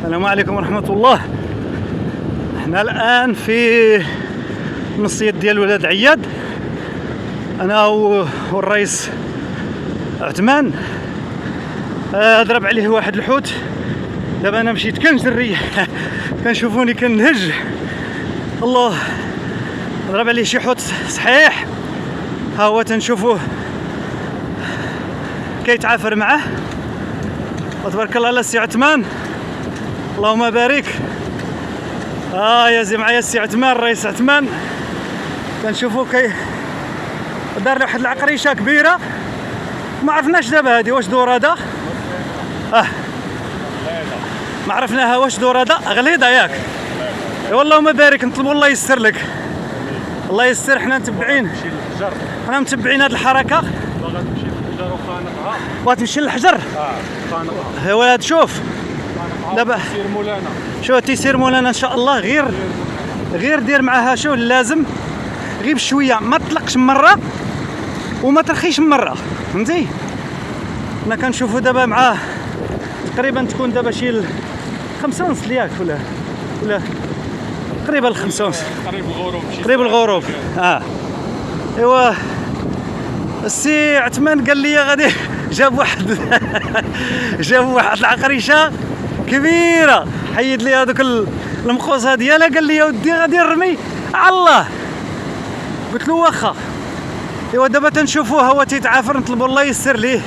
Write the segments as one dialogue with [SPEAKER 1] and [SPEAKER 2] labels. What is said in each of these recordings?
[SPEAKER 1] السلام عليكم ورحمة الله. احنا الآن في المصيد ديال ولاد عياد، أنا والرئيس عثمان. ضرب عليه واحد الحوت. دابا أنا مشيت كنجري كنشوفوني كنهج. الله، ضرب عليه شي حوت صحيح. ها هو تنشوفوه كيتعافر معاه. وتبارك الله على سي عثمان، اللهم بارك. يا معايا السي عثمان، الرئيس عثمان. كنشوفو دار واحد العقريشه كبيره، ما عرفناش دابا هادي واش دور هذا. ما عرفناها واش دور هذا. غليظه ياك؟ اللهم بارك. نطلبوا الله يسر لك، الله يسر. حنا متبعين هاد الحركه. وتمشي للحجر. خانقها. شوف دابا شو تيسير مولانا ان شاء الله. غير دير معاها شو اللازم، غير بشويه، ما تطلقش مره وما ترخيش مره، فهمتي. انا كنشوفو دابا معاه تقريبا تكون دابا شي 5 ونص ياك ولا تقريبا 5 ونص، قريب الغروب. ايوا السي عثمان قال لي غادي جاب واحد العقريشه كبيره، حيد لي هذوك المقوسه ديالها. قال لي يا ودي غادي نرمي على الله. قلت له واخا. ايوا دابا تنشوفوه هو تيتعافر، نطلبوا الله يسر ليه.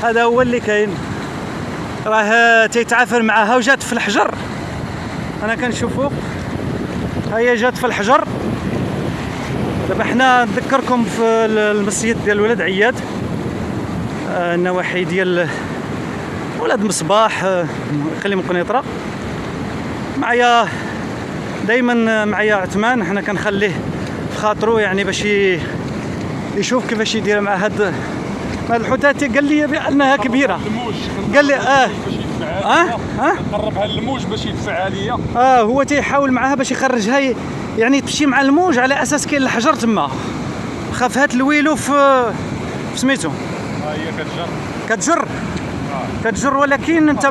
[SPEAKER 1] هذا هو اللي كاين، راه تيتعافر معاها وجات في الحجر. انا كنشوفو هي جات في الحجر. دابا حنا نذكركم في المسجد ديال ولاد عياد، النواحي ديال ولاد مصباح، خليهم قنيطره. معايا دائما معايا عثمان، حنا كنخليه في خاطرو يعني باش يشوف كيفاش يدير مع هاد الحوتات. قال لي بانها كبيره. قال لي
[SPEAKER 2] قربها للموج باش يدفع عليا.
[SPEAKER 1] هو تيحاول معاها باش يخرجها، يعني تمشي مع الموج على اساس كاين الحجر تما. خاف هات الويلو في سميتو.
[SPEAKER 2] هي
[SPEAKER 1] كتجر ولكن انت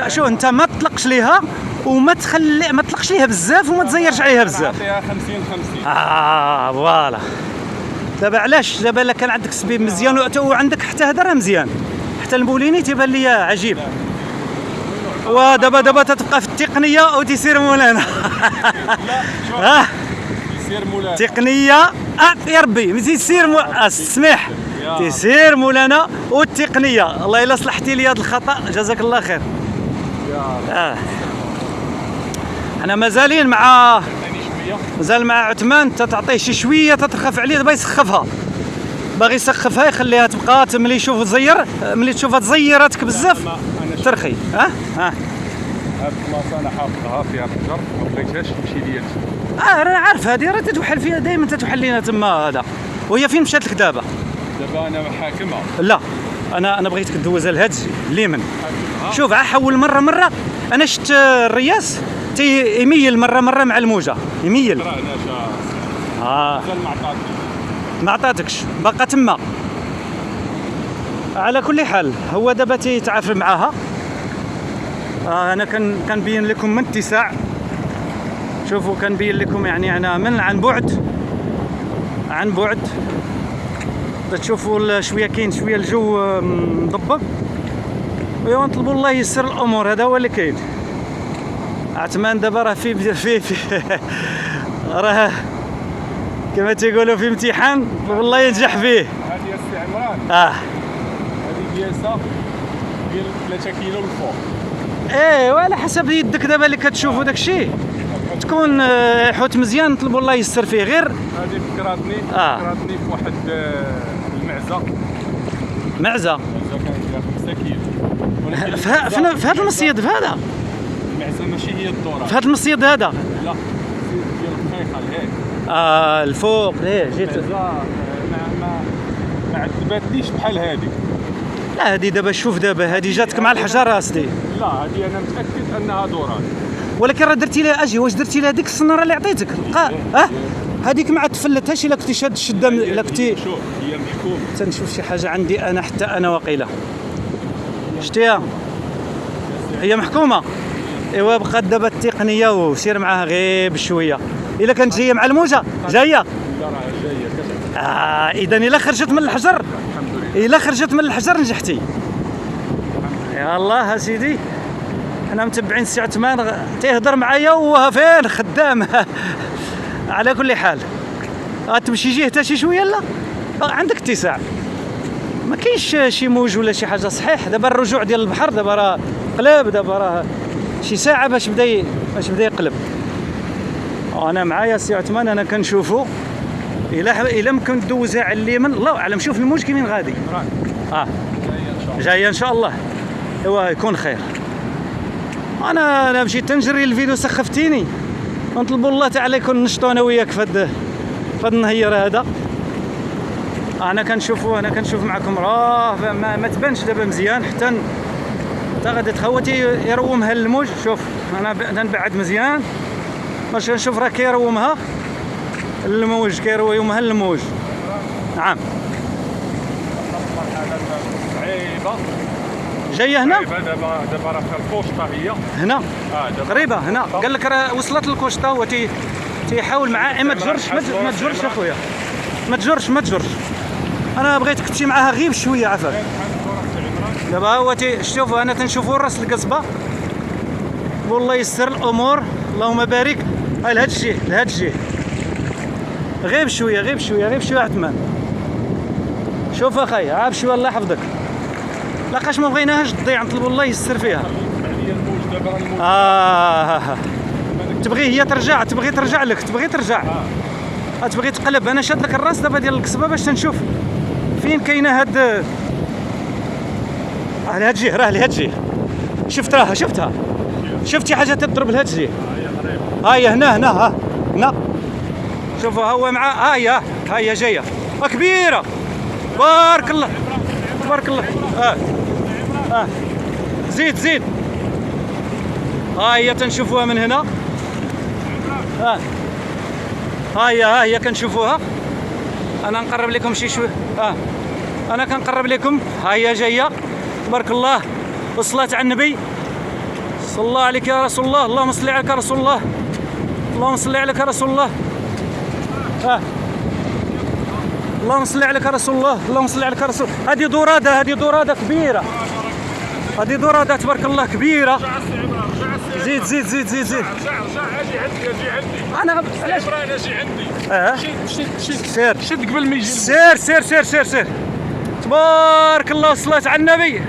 [SPEAKER 1] شو، انت ما تطلقش ليها وما ما تطلقش ليها بزاف وما تزيرش عليها بزاف.
[SPEAKER 2] نعطيها 50-50.
[SPEAKER 1] فوالا. دابا علاش؟ دابا الا كان عندك سبيب مزيان وعندك حتى هذا راه مزيان، حتى المبوليني تيبان لي عجيب. ودابا تتبقى في التقنيه وتيسير مولانا.
[SPEAKER 2] تيسير مولانا
[SPEAKER 1] تقنيه. يا ربي تيسير السميح، تيسير مولانا والتقنيه. الله الا صلحتي لي هذا الخطا جزاك الله خير. احنا مازال مع عثمان. تتعطيه شي شويه تترخف عليه، دابا يسخفها، باغي يسخفها يخليها تبقى. ملي يشوف تزير، ملي تشوفها تزيراتك بزاف ترخي.
[SPEAKER 2] هاد البلاصه انا حافظها فيها الحجر، ما بغيتهاش تمشي ليا.
[SPEAKER 1] انا عارف هذه راه تتوحل فيها دائما، تتوحل لينا تما هذا. وهي فين مشات لك دابا؟
[SPEAKER 2] دابا انا حاكمها.
[SPEAKER 1] لا انا بغيتك دوزها لهاد اليمين. شوف حول مره. انا شفت الرياس يميل مره مع الموجه، يميل. ما عطاتكش، باقا تما. على كل حال هو دابا تيتعافر معاها. انا كنبين لكم من اتساع. شوفوا كنبين لكم يعني انا من عن بعد تشوفوا شويه كاين شويه الجو مضبب. ويا نطلبوا الله يسر الامور. هذا هو اللي كاين. عثمان دابا راه في راه كما تيقولوا في امتحان والله ينجح فيه.
[SPEAKER 2] هذه السي عمران. هذه ديالها ديال 3 كيلو الفوق.
[SPEAKER 1] وعلى حسب يدك دابا اللي كتشوفوا داك الشيء. تكون حوت مزيان نطلبوا الله يسر فيه. غير
[SPEAKER 2] هذه فكراتني في واحد
[SPEAKER 1] معزه
[SPEAKER 2] كانت فيها 5 كيلو.
[SPEAKER 1] في هذا المصيد. في هذا
[SPEAKER 2] المعزه ماشي هي الدوره.
[SPEAKER 1] في هذا المصيد هذا.
[SPEAKER 2] لا ديال الخيخه لهيك.
[SPEAKER 1] الفوق ليه جيت.
[SPEAKER 2] ما عذباتنيش بحال هذه.
[SPEAKER 1] لا هذه دابا شوف، دابا هذه جاتك مع الحجر اصلي.
[SPEAKER 2] لا هذه انا متاكد انها دوران.
[SPEAKER 1] ولكن راه درتي لها واش درتي لها ديك السناره اللي عطيتك؟ هذيك ما عاد تفلتهاش الا كنتي شاد الشده. الا كنتي
[SPEAKER 2] شوف هي محكومه.
[SPEAKER 1] تنشوف شي حاجه عندي انا، حتى انا واقيله شتيها هي محكومه. ايوا بقى دابا التقنيه وسير معاها غير بشويه. الا كانت جايه مع الموجه جايه.
[SPEAKER 2] لا راه جايه
[SPEAKER 1] اذا الا خرجت من الحجر، الا خرجت من الحجر نجحتي. يا الله سيدي، حنا متبعين السي عثمان تيهضر معايا وهو فين خدام. على كل حال غتمشي جهه حتى شي شويه. لا عندك اتساع، ما كاينش شي موج ولا شي حاجه. صحيح دابا الرجوع ديال البحر دابا راه قلب، دابا راه شي ساعه باش بدا يقلب. انا معايا السي عثمان، انا كنشوفو الا ممكن دوزها على اليمين. الله اعلم. شوف الموج كيمين غادي. جايه ان شاء الله. ايوا يكون خير. انا مشيت تنجري الفيديو، سخفتيني. نطلبوا الله تعالى يكون نشطو انا وياك في هذا النهير هذا. انا كنشوف معكم راه ما تبانش دابا مزيان حتى غادي تخوتي يرومها الموج. شوف انا نبعد مزيان باش نشوف راه كيرومها الموج، كيرومها الموج. نعم
[SPEAKER 2] صعيبه
[SPEAKER 1] جايه هنا.
[SPEAKER 2] دابا راه الكوشطه هي
[SPEAKER 1] هنا قريبه. هنا قال لك راه وصلت للكوشطه. هو تيحاول معاه. ما تجرش اخويا، ما تجرش. انا بغيتك تمشي معاها غير بشويه عفاك. دابا هو شوف انا تنشوفو راس القصبه. والله يسر الامور، اللهم بارك. لهاد الجهه غير بشويه عثمان. شوف اخاي عا بشويه الله يحفظك. لاقاش ما بغيناهاش تضيع، نطلبوا الله يسر فيها. تبغي هي ترجع، تبغي ترجع لك، تبغي تقلب. انا شاد لك الراس دابا ديال القصبه باش تنشوف فين كاينه هاد الجهه. راه لهاد الجهه شفتها. شفتي حاجه تضرب لهاد الجهه. هي هنا شوفوا هو مع هي جايه كبيره. بارك الله زيد. هي تنشوفوها من هنا. هي كنشوفوها. انا نقرب لكم شي شويه. انا كنقرب لكم. هي جايه. تبارك الله والصلاه على النبي. صلى الله عليك يا رسول الله. اللهم صل عليك يا رسول الله. اللهم صل عليك يا رسول الله. اللهم صل عليك يا رسول الله. اللهم صل عليك يا رسول. هذه دوراده كبيره. هذه دوراده تبارك الله كبيره. زيد.
[SPEAKER 2] رجع اجي عندي.
[SPEAKER 1] انا علاش
[SPEAKER 2] انا اجي عندي.
[SPEAKER 1] شد
[SPEAKER 2] قبل ما يجي.
[SPEAKER 1] سير. تبارك الله والصلاة على النبي.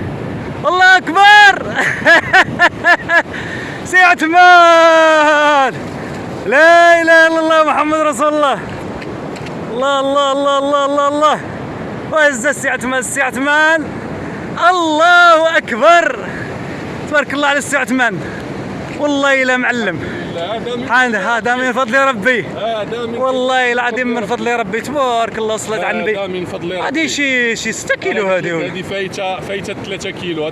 [SPEAKER 1] الله اكبر. سي عثمان. لا اله الا الله محمد رسول الله. الله وعز السي عثمان. الله اكبر. تبارك الله على السي عثمان. والله الا معلم. هذا من فضل ربي. والله العظيم من فضل ربي. تبارك الله والصلاة على النبي.
[SPEAKER 2] هذا من فضل ربي.
[SPEAKER 1] هذه شي 6 كيلو. هذه
[SPEAKER 2] فايته 3 كيلو.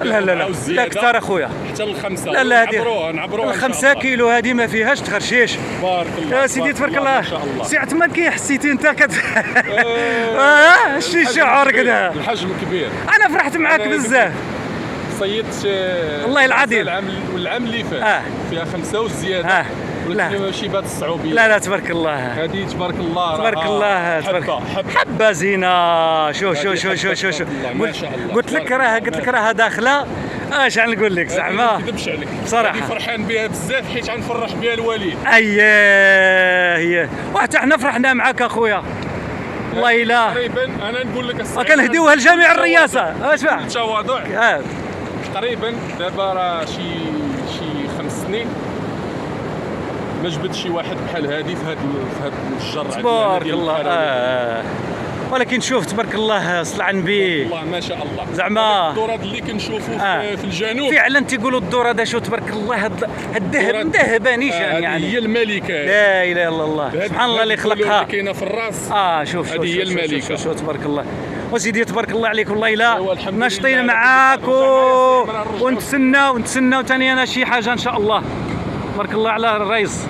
[SPEAKER 1] لا كثر اخويا
[SPEAKER 2] حتى ل5.
[SPEAKER 1] لا هذه
[SPEAKER 2] نعبروها
[SPEAKER 1] 5 كيلو. هذه ما فيهاش تخرشيش.
[SPEAKER 2] بارك الله
[SPEAKER 1] يا سيدي تبارك الله. سي عثمان كي حسيتي انت شي شعور كذا.
[SPEAKER 2] الحجم كبير.
[SPEAKER 1] انا فرحت معاك بزاف.
[SPEAKER 2] صيدت
[SPEAKER 1] والله العظيم
[SPEAKER 2] والعام اللي فات فيها 5 وزياده.
[SPEAKER 1] لا
[SPEAKER 2] ماشي بهذه الصعوبيه.
[SPEAKER 1] لا تبارك الله.
[SPEAKER 2] هذه تبارك الله.
[SPEAKER 1] حبه زينه. شوف قلت لك راها داخله. اش نقول لك زعما
[SPEAKER 2] ما نكذبش عليك
[SPEAKER 1] صراحه.
[SPEAKER 2] فرحان بها بزاف حيت غنفرح بها الوالد.
[SPEAKER 1] هي وحتى حنا فرحنا معاك اخويا. والله الا
[SPEAKER 2] تقريبا انا نقول لك
[SPEAKER 1] كنهديوها لجميع الرئاسه. اسمع
[SPEAKER 2] التواضع. تقريبا دابا راه شي 5 سنين ما جبت شي واحد بحال هذه في هذا الجر.
[SPEAKER 1] تبارك الله. ولكن شوف تبارك الله صلى على النبي.
[SPEAKER 2] والله ما شاء الله.
[SPEAKER 1] زعما
[SPEAKER 2] الدورات اللي كنشوفوا في الجنوب
[SPEAKER 1] فعلا تيقولوا الدورة شو تبارك الله. الذهب مذهبه نيشان يعني.
[SPEAKER 2] هي الملكه.
[SPEAKER 1] لا اله الا الله. سبحان الله اللي خلقها.
[SPEAKER 2] كاينه في الراس.
[SPEAKER 1] شوف
[SPEAKER 2] هذه هي الملكه.
[SPEAKER 1] شوف تبارك الله. وسيدي تبارك الله عليك. والله الا ناشطين معاك ونتسناو ثاني انا شي حاجه ان شاء الله. تبارك الله على الرئيس.